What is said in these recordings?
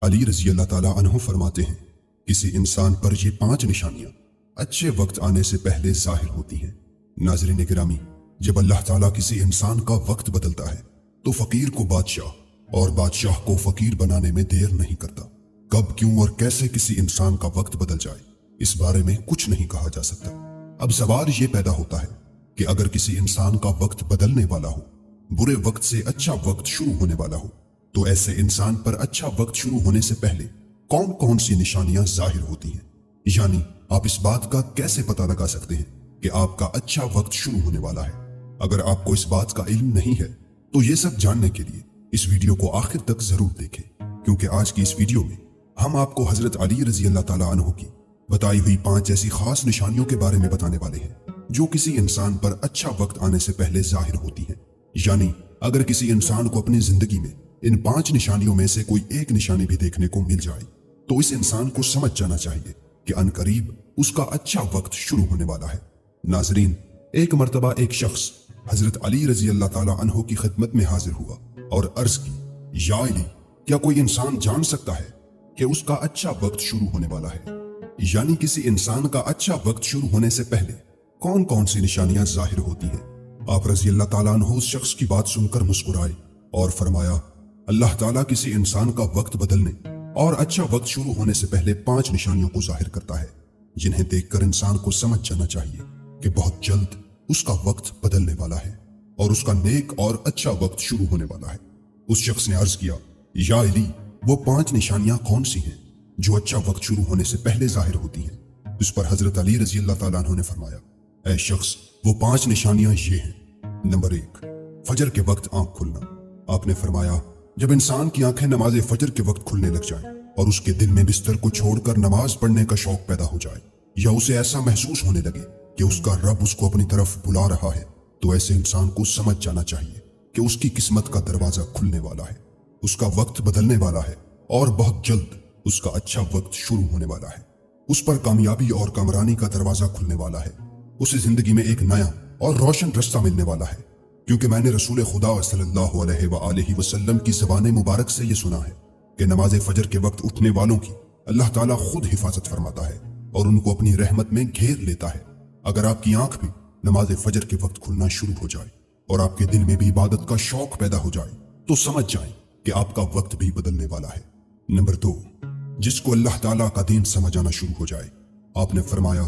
अली रजी अल्लाह ताला अन्हु फरमाते हैं, किसी इंसान पर ये 5 निशानियां अच्छे वक्त आने से पहले जाहिर होती हैं। नाज़रीन गिरामी, जब अल्लाह ताला किसी इंसान का वक्त बदलता है तो फकीर को बादशाह और बादशाह को फकीर बनाने में देर नहीं करता। कब, क्यों और कैसे किसी इंसान का वक्त बदल जाए, इस बारे में कुछ नहीं कहा जा सकता। अब सवाल ये पैदा होता है कि अगर किसी इंसान का वक्त बदलने वाला हो, बुरे वक्त से अच्छा वक्त शुरू होने वाला हो, तो ऐसे इंसान पर अच्छा वक्त शुरू होने से पहले कौन कौन सी निशानियां जाहिर होती हैं? यानी आप इस बात का कैसे पता लगा सकते हैं कि आपका अच्छा वक्त शुरू होने वाला है? अगर आपको इस बात का इल्म नहीं है तो ये सब जानने के लिए इस वीडियो को आखिर तक जरूर देखें, क्योंकि आज की इस वीडियो में हम आपको हजरत अली रजी अल्लाह ताला अन्हु की बताई हुई 5 ऐसी खास निशानियों के बारे में बताने वाले हैं जो किसी इंसान पर अच्छा वक्त आने से पहले जाहिर होती हैं। यानी अगर किसी इंसान को अपनी जिंदगी में इन 5 निशानियों में से कोई एक निशानी भी देखने को मिल जाए तो इस इंसान को समझ जाना चाहिए कि अनकरीब उसका अच्छा वक्त शुरू होने वाला है। नाजरीन, एक मर्तबा एक शख्स हजरत अली रजी अल्लाह ताला अन्हु की खिदमत में हाजिर हुआ और अर्ज की, या अली, क्या कोई इंसान जान सकता है कि उसका अच्छा वक्त शुरू होने वाला है? यानी किसी इंसान का अच्छा वक्त शुरू होने से पहले कौन कौन सी निशानियां जाहिर होती हैं? आप रजी अल्लाह ताला अन्हु उस शख्स की बात सुनकर मुस्कुराए और फरमाया, अल्लाह ताला किसी इंसान का वक्त बदलने और अच्छा वक्त शुरू होने से पहले 5 निशानियों को जाहिर करता है, जिन्हें देखकर इंसान को समझ जाना चाहिए कि बहुत जल्द उसका वक्त बदलने वाला है और उसका नेक और अच्छा वक्त शुरू होने वाला है। उस शख्स ने अर्ज किया, या अली, वो 5 निशानियां कौन सी हैं जो अच्छा वक्त शुरू होने से पहले जाहिर होती हैं? इस पर हजरत अली रजी अल्लाह ताला अन्हु ने फरमाया, ऐ शख्स, वो 5 निशानियां ये हैं। नंबर 1, फजर के वक्त आंख खुलना। आपने फरमाया, जब इंसान की आंखें नमाज फजर के वक्त खुलने लग जाएं और उसके दिल में बिस्तर को छोड़कर नमाज पढ़ने का शौक पैदा हो जाए, या उसे ऐसा महसूस होने लगे कि उसका रब उसको अपनी तरफ बुला रहा है, तो ऐसे इंसान को समझ जाना चाहिए कि उसकी किस्मत का दरवाजा खुलने वाला है, उसका वक्त बदलने वाला है और बहुत जल्द उसका अच्छा वक्त शुरू होने वाला है। उस पर कामयाबी और कामरानी का दरवाजा खुलने वाला है। उसे जिंदगी में एक नया और रोशन रास्ता मिलने वाला है, क्योंकि मैंने रसूल खुदा सल्लल्लाहु अलैहि वसल्लम की ज़बान मुबारक से ये सुना है कि नमाज फजर के वक्त उठने वालों की अल्लाह ताला खुद हिफाजत फरमाता है और उनको अपनी रहमत में घेर लेता है। अगर आपकी आंख भी नमाज फजर के वक्त खुलना शुरू हो जाए और आपके दिल में भी इबादत का शौक पैदा हो जाए तो समझ जाएं कि आपका वक्त भी बदलने वाला है। नंबर 2, जिसको अल्लाह ताला का दीन समझ आना शुरू हो जाए। आपने फरमाया,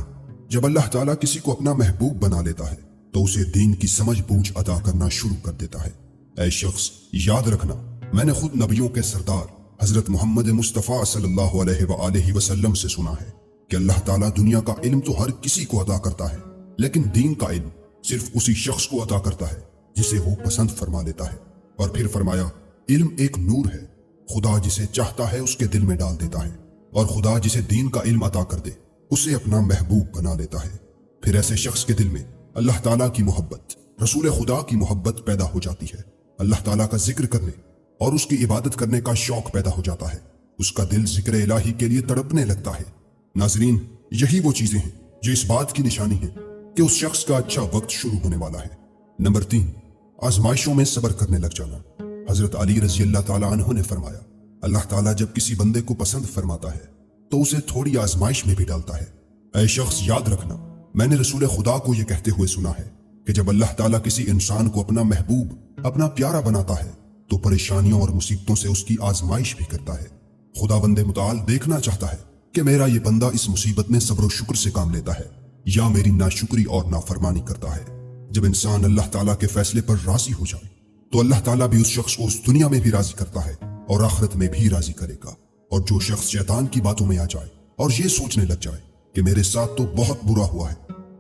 जब अल्लाह ताला किसी को अपना महबूब बना लेता है तो उसे दीन की समझ बूझ अता करना शुरू कर देता है। ऐ शख्स, याद रखना, मैंने खुद नबियों के सरदार हजरत मोहम्मद मुस्तफ़ा सल्लल्लाहु अलैहि वसल्लम से सुना है कि अल्लाह ताला दुनिया का इल्म तो हर किसी को अता करता है, लेकिन दीन का इल्म सिर्फ उसी शख्स को अता करता है जिसे वो पसंद फरमा लेता है। और फिर फरमाया, इल्म एक नूर है, खुदा जिसे चाहता है उसके दिल में डाल देता है, और खुदा जिसे दीन का इल्म अता कर दे उसे अपना महबूब बना लेता है। फिर ऐसे शख्स के दिल में अल्लाह ताला की मोहब्बत, रसूल खुदा की मोहब्बत पैदा हो जाती है। अल्लाह ताला का जिक्र करने और उसकी इबादत करने का शौक पैदा हो जाता है। उसका दिल जिक्र इलाही के लिए तड़पने लगता है। नाजरीन, यही वो चीजें हैं जो इस बात की निशानी है कि उस शख्स का अच्छा वक्त शुरू होने वाला है। नंबर 3, आजमाइशों में सब्र करने लग जाना। हजरत अली रजी अल्लाह ताला अन्हु ने फरमाया, अल्लाह ताला जब किसी बंदे को पसंद फरमाता है तो उसे थोड़ी आजमाइश में भी डालता है। ऐ शख्स, याद रखना, मैंने रसूल खुदा को यह कहते हुए सुना है कि जब अल्लाह ताला किसी इंसान को अपना महबूब, अपना प्यारा बनाता है तो परेशानियों और मुसीबतों से उसकी आजमाइश भी करता है। खुदा बंदे मुताल देखना चाहता है कि मेरा ये बंदा इस मुसीबत में सब्र और शुक्र से काम लेता है या मेरी नाशुक्री और नाफरमानी करता है। जब इंसान अल्लाह ताला के फैसले पर राजी हो जाए तो अल्लाह ताला भी उस शख्स को उस दुनिया में भी राजी करता है और आखिरत में भी राजी करेगा। और जो शख्स शैतान की बातों में आ जाए और ये सोचने लग जाए कि मेरे साथ तो बहुत बुरा हुआ है,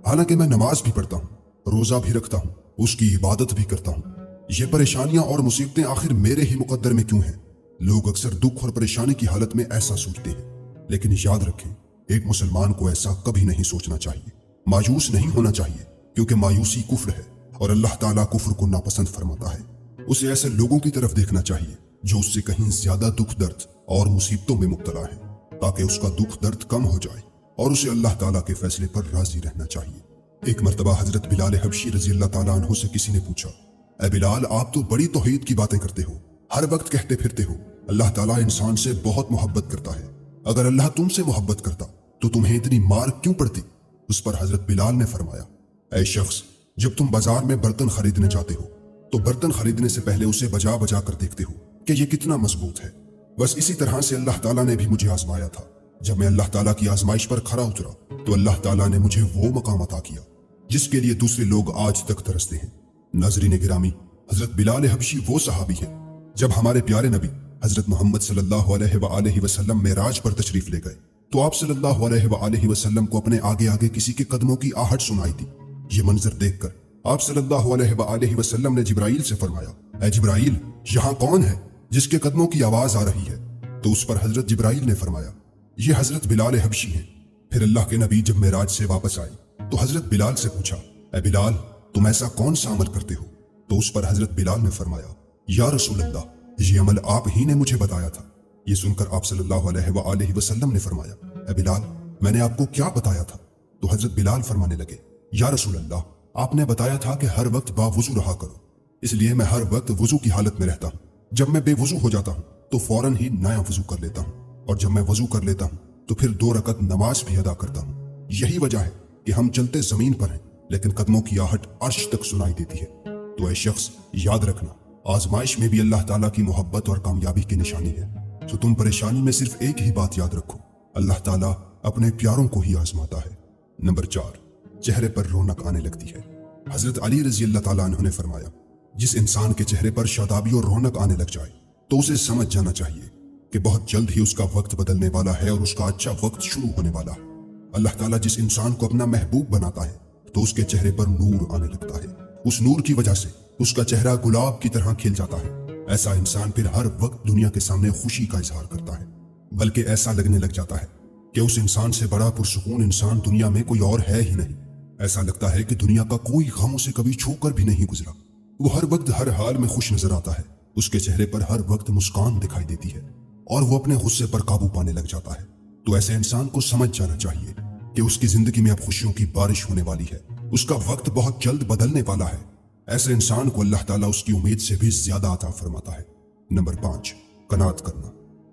हालांकि मैं नमाज भी पढ़ता हूँ, रोजा भी रखता हूँ, उसकी इबादत भी करता हूँ, ये परेशानियां और मुसीबतें आखिर मेरे ही मुकद्दर में क्यों हैं? लोग अक्सर दुख और परेशानी की हालत में ऐसा सोचते हैं, लेकिन याद रखें, एक मुसलमान को ऐसा कभी नहीं सोचना चाहिए। मायूस नहीं होना चाहिए, क्योंकि मायूसी कुफ्र है और अल्लाह ताला कुफ्र को नापसंद फरमाता है। उसे ऐसे लोगों की तरफ देखना चाहिए जो उससे कहीं ज्यादा दुख दर्द और मुसीबतों में मुब्तला है, ताकि उसका दुख दर्द कम हो जाए और उसे अल्लाह ताला के फैसले पर राजी रहना चाहिए। एक मर्तबा हजरत बिलाल हबशी रजी अल्लाह ताला अन्हु से किसी ने पूछा, ऐ बिलाल, आप तो बड़ी तौहीद की बातें करते हो, हर वक्त कहते फिरते हो اللہ تعالیٰ انسان سے بہت محبت کرتا ہے۔ اگر اللہ تم سے محبت کرتا تو تمہیں اتنی مار کیوں پڑتی؟ اس پر حضرت بلال نے فرمایا، اے شخص، جب تم بازار میں برتن خریدنے جاتے ہو تو برتن خریدنے سے پہلے اسے بجا بجا کر دیکھتے ہو کہ یہ کتنا مضبوط ہے۔ بس اسی طرح سے اللہ تعالیٰ نے بھی مجھے آزمایا تھا۔ جب میں اللہ تعالیٰ کی آزمائش پر کھرا اترا تو اللہ تعالیٰ نے مجھے وہ مقام عطا کیا جس کے لیے دوسرے لوگ آج تک ترستے ہیں۔ ناظرین گرامی، حضرت بلال حبشی وہ صحابی ہیں جب ہمارے پیارے نبی حضرت محمد صلی اللہ علیہ وآلہ وسلم معراج پر تشریف لے گئے تو آپ صلی اللہ علیہ وآلہ وسلم کو اپنے آگے آگے کسی کے قدموں کی آہٹ سنائی دی۔ یہ منظر دیکھ کر آپ صلی اللہ علیہ وآلہ وسلم نے جبرائیل سے فرمایا، اے جبرائیل، یہاں کون ہے جس کے قدموں کی آواز آ رہی ہے؟ تو اس پر حضرت جبرائیل نے فرمایا، یہ حضرت بلال حبشی ہیں۔ پھر اللہ کے نبی جب معراج سے واپس آئے تو حضرت بلال سے پوچھا، اے بلال، تم ایسا کون سا عمل کرتے ہو؟ تو اس پر حضرت بلال نے فرمایا، یا رسول اللہ، یہ عمل آپ ہی نے مجھے بتایا تھا۔ یہ سن کر آپ صلی اللہ علیہ وآلہ وسلم نے فرمایا، اے بلال، میں نے آپ کو کیا بتایا تھا؟ تو حضرت بلال فرمانے لگے، یا رسول اللہ، آپ نے بتایا تھا کہ ہر وقت باوضو رہا کرو، اس لیے میں ہر وقت وضو کی حالت میں رہتا ہوں۔ جب میں بے وضو ہو جاتا ہوں تو فوراً ہی نیا وضو کر لیتا ہوں، اور جب میں وضو کر لیتا ہوں تو پھر 2 رکعت نماز بھی ادا کرتا ہوں۔ یہی وجہ ہے کہ ہم چلتے زمین پر ہیں لیکن قدموں کی آہٹ عرش تک سنائی دیتی ہے۔ تو اے شخص، یاد رکھنا، آزمائش میں بھی اللہ تعالیٰ کی محبت اور کامیابی کی نشانی ہے۔ تو تم پریشانی میں صرف ایک ہی بات یاد رکھو، اللہ تعالیٰ اپنے پیاروں کو ہی آزماتا ہے۔ نمبر 4، چہرے پر رونق آنے لگتی ہے۔ حضرت علی رضی اللہ تعالیٰ عنہ نے فرمایا، جس انسان کے چہرے پر شادابی اور رونق آنے لگ جائے تو اسے سمجھ جانا چاہیے کہ بہت جلد ہی اس کا وقت بدلنے والا ہے اور اس کا اچھا وقت شروع ہونے والا ہے۔ اللہ تعالیٰ جس انسان کو اپنا محبوب بناتا ہے تو اس کے چہرے پر نور آنے لگتا ہے، اس نور کی وجہ سے اس کا چہرہ گلاب کی طرح کھل جاتا ہے۔ ایسا انسان پھر ہر وقت دنیا کے سامنے خوشی کا اظہار کرتا ہے، بلکہ ایسا لگنے لگ جاتا ہے کہ اس انسان سے بڑا پرسکون انسان دنیا میں کوئی اور ہے ہی نہیں۔ ایسا لگتا ہے کہ دنیا کا کوئی غم اسے کبھی چھو کر بھی نہیں گزرا۔ وہ ہر وقت ہر حال میں خوش نظر آتا ہے، اس کے چہرے پر ہر وقت مسکان دکھائی دیتی ہے اور وہ اپنے غصے پر قابو پانے لگ جاتا ہے۔ تو ایسے انسان کو سمجھ جانا چاہیے کہ اس کی زندگی میں اب خوشیوں کی بارش ہونے والی ہے، اس کا وقت بہت جلد بدلنے والا ہے۔ ایسے انسان کو اللہ تعالیٰ اس کی امید سے بھی زیادہ عطا فرماتا ہے۔ نمبر 5، قناعت کرنا۔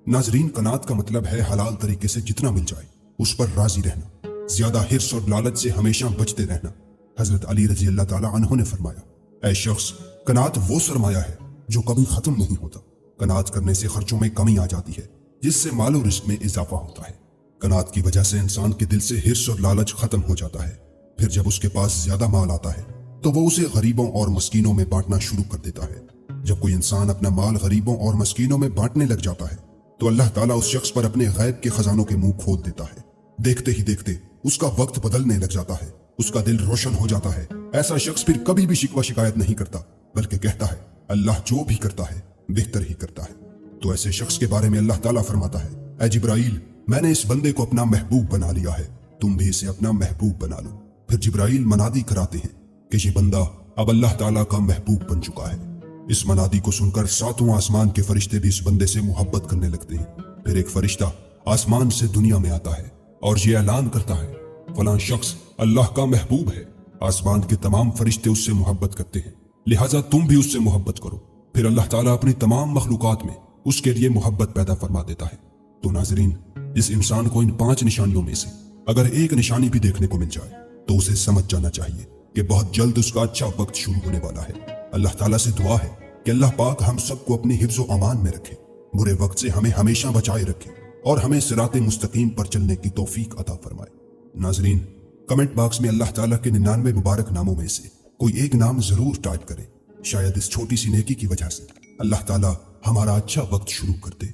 ناظرین، قناعت کا مطلب ہے حلال طریقے سے جتنا مل جائے اس پر راضی رہنا، زیادہ حرص اور لالچ سے ہمیشہ بچتے رہنا۔ حضرت علی رضی اللہ تعالیٰ عنہ نے فرمایا، اے شخص، قناعت وہ سرمایہ ہے جو کبھی ختم نہیں ہوتا۔ قناعت کرنے سے خرچوں میں کمی آ جاتی ہے جس سے مال و رزق میں اضافہ ہوتا ہے۔ قناعت کی وجہ سے انسان کے دل سے حرص اور لالچ ختم ہو جاتا ہے۔ پھر جب اس کے پاس زیادہ مال آتا ہے تو وہ اسے غریبوں اور مسکینوں میں بانٹنا شروع کر دیتا ہے۔ جب کوئی انسان اپنا مال غریبوں اور مسکینوں میں بانٹنے لگ جاتا ہے تو اللہ تعالیٰ اس شخص پر اپنے غیب کے خزانوں کے منہ کھول دیتا ہے۔ دیکھتے ہی دیکھتے اس کا وقت بدلنے لگ جاتا ہے، اس کا دل روشن ہو جاتا ہے۔ ایسا شخص پھر کبھی بھی شکوہ شکایت نہیں کرتا، بلکہ کہتا ہے اللہ جو بھی کرتا ہے بہتر ہی کرتا ہے۔ تو ایسے شخص کے بارے میں اللہ تعالیٰ فرماتا ہے، اے جبرائیل، میں نے اس بندے کو اپنا محبوب بنا لیا ہے، تم بھی اسے اپنا محبوب بنا لو۔ پھر جبرائیل منادی کراتے ہیں کہ یہ بندہ اب اللہ تعالیٰ کا محبوب بن چکا ہے۔ اس منادی کو سن کر 7 آسمان کے فرشتے بھی اس بندے سے محبت کرنے لگتے ہیں۔ پھر ایک فرشتہ آسمان سے دنیا میں آتا ہے اور یہ اعلان کرتا ہے، فلاں شخص اللہ کا محبوب ہے۔ آسمان کے تمام فرشتے اس سے محبت کرتے ہیں، لہٰذا تم بھی اس سے محبت کرو۔ پھر اللہ تعالیٰ اپنی تمام مخلوقات میں اس کے لیے محبت پیدا فرما دیتا ہے۔ تو ناظرین، اس انسان کو ان 5 نشانیوں میں سے اگر ایک نشانی بھی دیکھنے کو مل جائے تو اسے سمجھ جانا چاہیے کہ بہت جلد اس کا اچھا وقت شروع ہونے والا ہے۔ اللہ تعالیٰ سے دعا ہے کہ اللہ پاک ہم سب کو اپنی حفظ و امان میں رکھے، برے وقت سے ہمیں ہمیشہ بچائے رکھے اور ہمیں صراط مستقیم پر چلنے کی توفیق عطا فرمائے۔ ناظرین، کمنٹ باکس میں اللہ تعالیٰ کے 99 مبارک ناموں میں سے کوئی ایک نام ضرور ٹائپ کریں، شاید اس چھوٹی سی نیکی کی وجہ سے اللہ تعالیٰ ہمارا اچھا وقت شروع کر دے۔